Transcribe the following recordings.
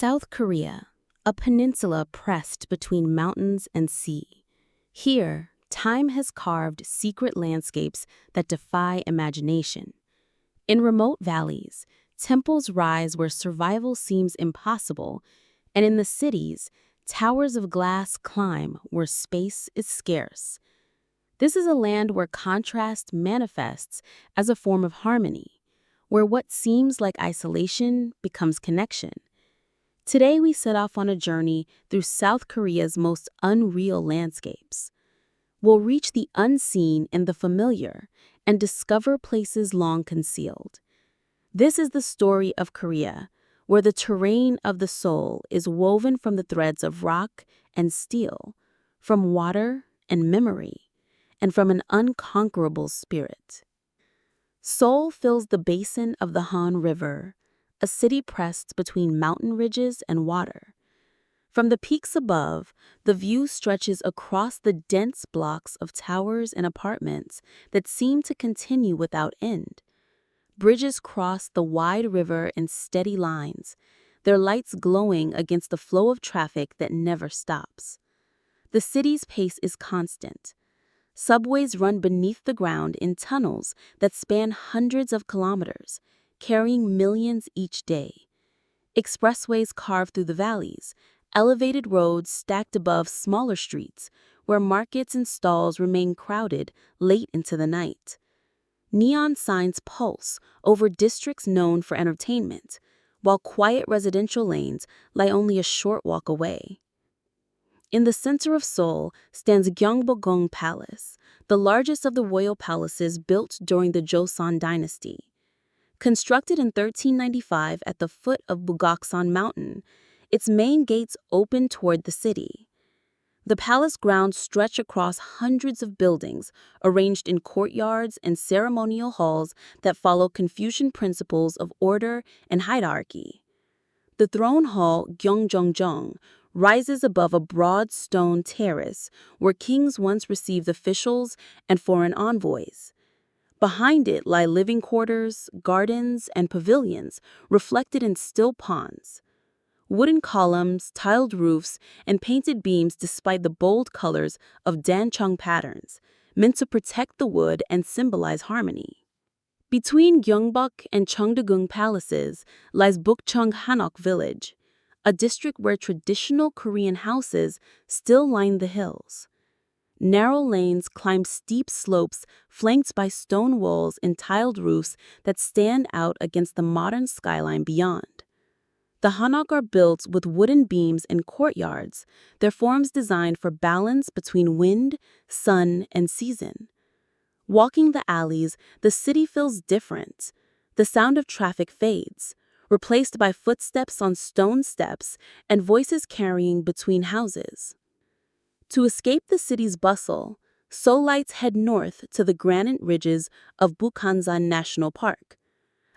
South Korea, a peninsula pressed between mountains and sea. Here, time has carved secret landscapes that defy imagination. In remote valleys, temples rise where survival seems impossible, and in the cities, towers of glass climb where space is scarce. This is a land where contrast manifests as a form of harmony, where what seems like isolation becomes connection. Today we set off on a journey through South Korea's most unreal landscapes. We'll reach the unseen and the familiar and discover places long concealed. This is the story of Korea, where the terrain of the soul is woven from the threads of rock and steel, from water and memory, and from an unconquerable spirit. Seoul fills the basin of the Han River, a city pressed between mountain ridges and water. From the peaks above, the view stretches across the dense blocks of towers and apartments that seem to continue without end. Bridges cross the wide river in steady lines, their lights glowing against the flow of traffic that never stops. The city's pace is constant. Subways run beneath the ground in tunnels that span hundreds of kilometers, carrying millions each day. Expressways carve through the valleys, elevated roads stacked above smaller streets, where markets and stalls remain crowded late into the night. Neon signs pulse over districts known for entertainment, while quiet residential lanes lie only a short walk away. In the center of Seoul stands Gyeongbokgung Palace, the largest of the royal palaces built during the Joseon dynasty. Constructed in 1395 at the foot of Bugoksan Mountain, its main gates open toward the city. The palace grounds stretch across hundreds of buildings, arranged in courtyards and ceremonial halls that follow Confucian principles of order and hierarchy. The throne hall, Gyeongjongjong, rises above a broad stone terrace where kings once received officials and foreign envoys. Behind it lie living quarters, gardens, and pavilions reflected in still ponds. Wooden columns, tiled roofs, and painted beams display the bold colors of dancheong patterns, meant to protect the wood and symbolize harmony. Between Gyeongbok and Cheongdegung palaces lies Bukchung Hanok village, a district where traditional Korean houses still line the hills. Narrow lanes climb steep slopes flanked by stone walls and tiled roofs that stand out against the modern skyline beyond. The hanok are built with wooden beams and courtyards, their forms designed for balance between wind, sun, and season. Walking the alleys, the city feels different. The sound of traffic fades, replaced by footsteps on stone steps and voices carrying between houses. To escape the city's bustle, Seoulites head north to the granite ridges of Bukhansan National Park.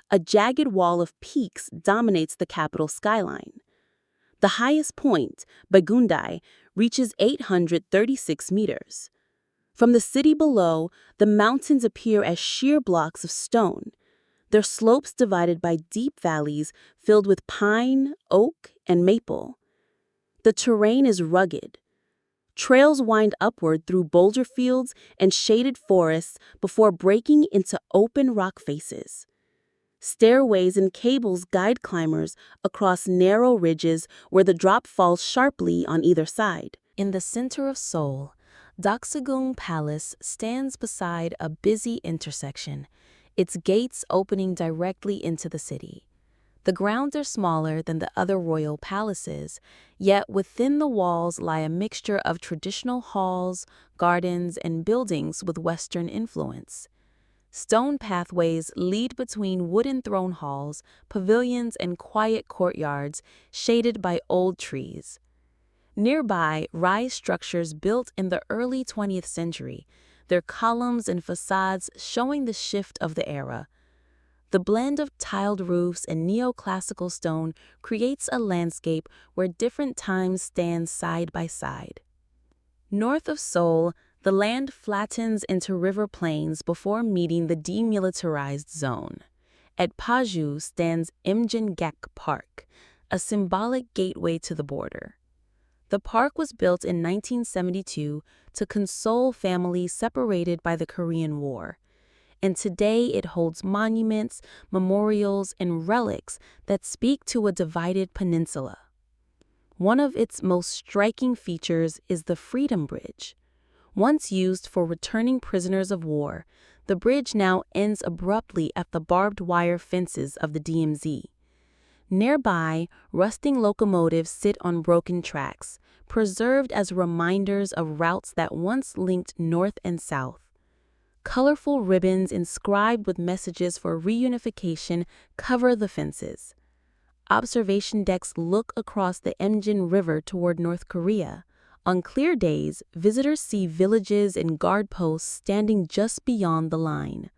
A jagged wall of peaks dominates the capital skyline. The highest point, Bagundai, reaches 836 meters. From the city below, the mountains appear as sheer blocks of stone, their slopes divided by deep valleys filled with pine, oak, and maple. The terrain is rugged. Trails wind upward through boulder fields and shaded forests before breaking into open rock faces. Stairways and cables guide climbers across narrow ridges where the drop falls sharply on either side. In the center of Seoul, Doksugung Palace stands beside a busy intersection, its gates opening directly into the city. The grounds are smaller than the other royal palaces, yet within the walls lie a mixture of traditional halls, gardens, and buildings with Western influence. Stone pathways lead between wooden throne halls, pavilions, and quiet courtyards shaded by old trees. Nearby rise structures built in the early 20th century, their columns and facades showing the shift of the era. The blend of tiled roofs and neoclassical stone creates a landscape where different times stand side by side. North of Seoul, the land flattens into river plains before meeting the demilitarized zone. At Paju stands Imjin-gak Park, a symbolic gateway to the border. The park was built in 1972 to console families separated by the Korean War, and today it holds monuments, memorials, and relics that speak to a divided peninsula. One of its most striking features is the Freedom Bridge. Once used for returning prisoners of war, the bridge now ends abruptly at the barbed wire fences of the DMZ. Nearby, rusting locomotives sit on broken tracks, preserved as reminders of routes that once linked north and south. Colorful ribbons inscribed with messages for reunification cover the fences. Observation decks look across the Emjin River toward North Korea. On clear days, visitors see villages and guard posts standing just beyond the line.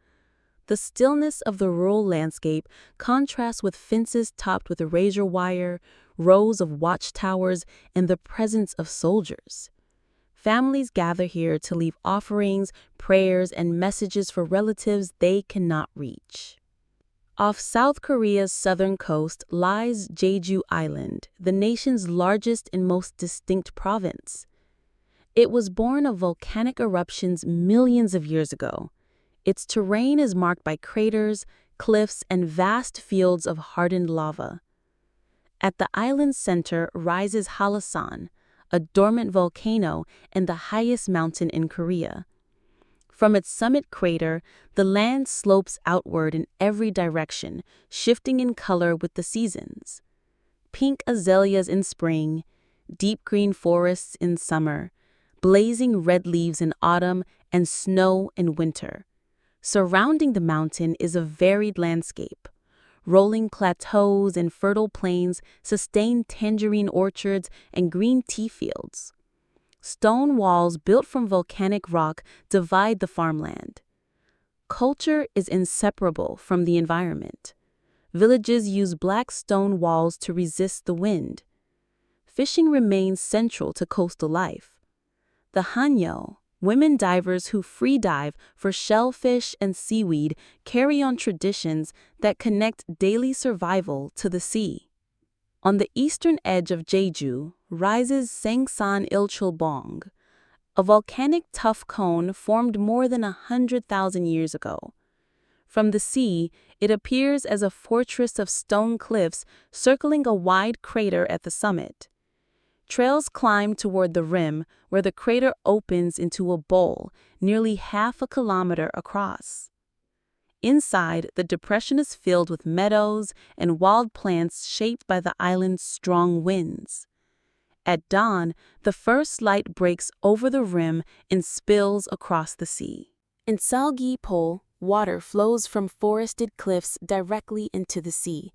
The stillness of the rural landscape contrasts with fences topped with razor wire, rows of watchtowers, and the presence of soldiers. Families gather here to leave offerings, prayers, and messages for relatives they cannot reach. Off South Korea's southern coast lies Jeju Island, the nation's largest and most distinct province. It was born of volcanic eruptions millions of years ago. Its terrain is marked by craters, cliffs, and vast fields of hardened lava. At the island's center rises Hallasan, a dormant volcano and the highest mountain in Korea. From its summit crater, the land slopes outward in every direction, shifting in color with the seasons. Pink azaleas in spring, deep green forests in summer, blazing red leaves in autumn, and snow in winter. Surrounding the mountain is a varied landscape. Rolling plateaus and fertile plains sustain tangerine orchards and green tea fields. Stone walls built from volcanic rock divide the farmland. Culture is inseparable from the environment. Villages use black stone walls to resist the wind. Fishing remains central to coastal life. The Hanyo, women divers who free dive for shellfish and seaweed, carry on traditions that connect daily survival to the sea. On the eastern edge of Jeju rises Sangsan Ilchulbong, a volcanic tuff cone formed more than 100,000 years ago. From the sea, it appears as a fortress of stone cliffs circling a wide crater at the summit. Trails climb toward the rim, where the crater opens into a bowl nearly half a kilometer across. Inside, the depression is filled with meadows and wild plants shaped by the island's strong winds. At dawn, the first light breaks over the rim and spills across the sea. In Salgi-pol, water flows from forested cliffs directly into the sea.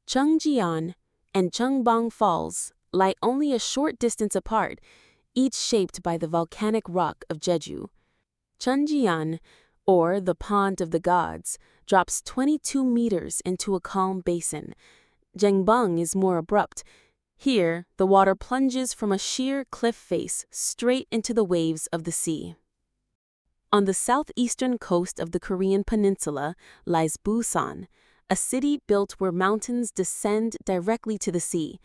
Cheongjian and Cheongbong Falls lie only a short distance apart, each shaped by the volcanic rock of Jeju. Cheonjian, or the Pond of the Gods, drops 22 meters into a calm basin. Jengbang is more abrupt. Here, the water plunges from a sheer cliff face straight into the waves of the sea. On the southeastern coast of the Korean peninsula lies Busan, a city built where mountains descend directly to the sea.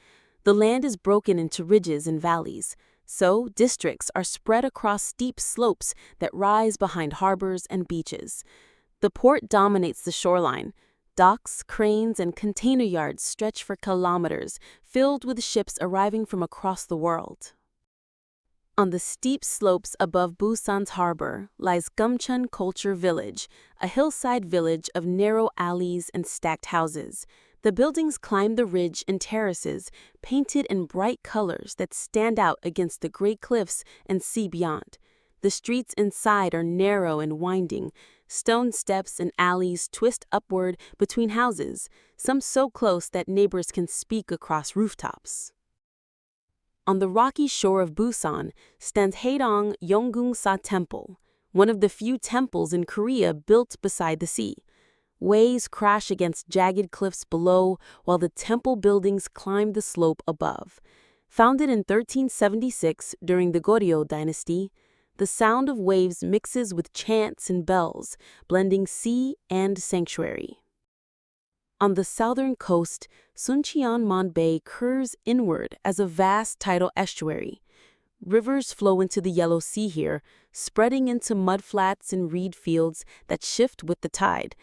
The land is broken into ridges and valleys, so districts are spread across steep slopes that rise behind harbors and beaches. The port dominates the shoreline. Docks, cranes, and container yards stretch for kilometers, filled with ships arriving from across the world. On the steep slopes above Busan's harbor lies Gumcheon Culture Village, a hillside village of narrow alleys and stacked houses. The buildings climb the ridge in terraces, painted in bright colors that stand out against the gray cliffs and sea beyond. The streets inside are narrow and winding. Stone steps and alleys twist upward between houses, some so close that neighbors can speak across rooftops. On the rocky shore of Busan stands Haedong Yonggungsa Temple, one of the few temples in Korea built beside the sea. Waves crash against jagged cliffs below, while the temple buildings climb the slope above. Founded in 1376 during the Goryeo dynasty, the sound of waves mixes with chants and bells, blending sea and sanctuary. On the southern coast, Suncheonmon Bay curves inward as a vast tidal estuary. Rivers flow into the Yellow Sea here, spreading into mudflats and reed fields that shift with the tide.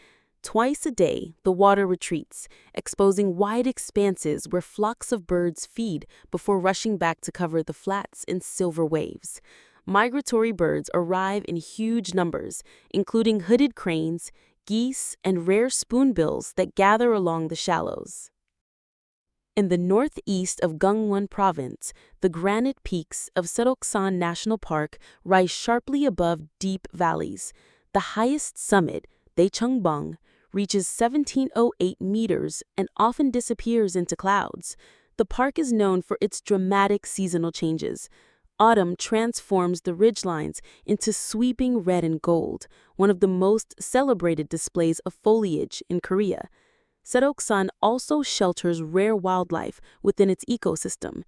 Twice a day, the water retreats, exposing wide expanses where flocks of birds feed before rushing back to cover the flats in silver waves. Migratory birds arrive in huge numbers, including hooded cranes, geese, and rare spoonbills that gather along the shallows. In the northeast of Gangwon Province, the granite peaks of Seoksan National Park rise sharply above deep valleys. The highest summit, Daechungbang, reaches 1708 meters and often disappears into clouds. The park is known for its dramatic seasonal changes. Autumn transforms the ridgelines into sweeping red and gold, one of the most celebrated displays of foliage in Korea. Seoksan also shelters rare wildlife within its ecosystem.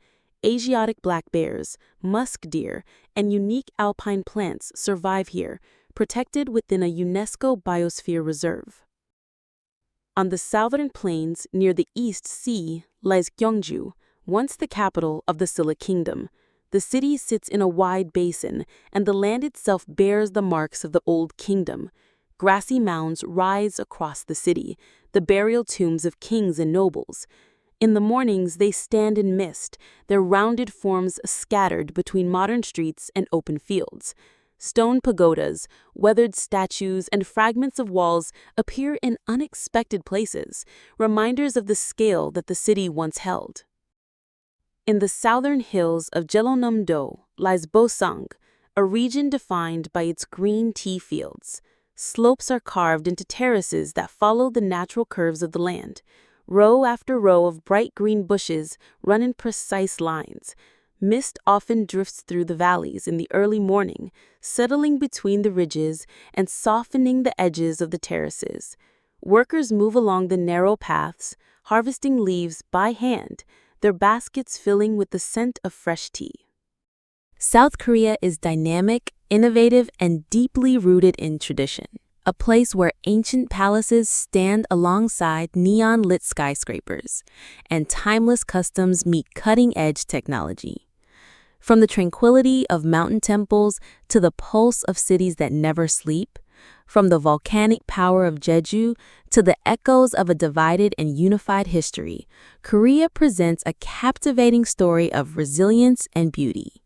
Asiatic black bears, musk deer, and unique alpine plants survive here, protected within a UNESCO Biosphere Reserve. On the southern plains near the East Sea lies Gyeongju, once the capital of the Silla Kingdom. The city sits in a wide basin, and the land itself bears the marks of the Old Kingdom. Grassy mounds rise across the city, the burial tombs of kings and nobles. In the mornings, they stand in mist, their rounded forms scattered between modern streets and open fields. Stone pagodas, weathered statues, and fragments of walls appear in unexpected places, reminders of the scale that the city once held. In the southern hills of Jeollanam-do lies Bosang, a region defined by its green tea fields. Slopes are carved into terraces that follow the natural curves of the land. Row after row of bright green bushes run in precise lines. Mist often drifts through the valleys in the early morning, settling between the ridges and softening the edges of the terraces. Workers move along the narrow paths, harvesting leaves by hand, their baskets filling with the scent of fresh tea. South Korea is dynamic, innovative, and deeply rooted in tradition, a place where ancient palaces stand alongside neon-lit skyscrapers, and timeless customs meet cutting-edge technology. From the tranquility of mountain temples to the pulse of cities that never sleep, from the volcanic power of Jeju to the echoes of a divided and unified history, Korea presents a captivating story of resilience and beauty.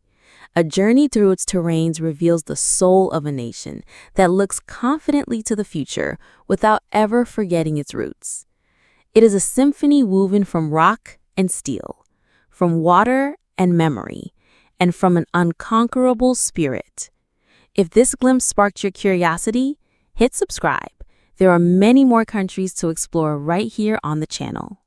A journey through its terrains reveals the soul of a nation that looks confidently to the future without ever forgetting its roots. It is a symphony woven from rock and steel, from water and memory, and from an unconquerable spirit. If this glimpse sparked your curiosity, hit subscribe. There are many more countries to explore right here on the channel.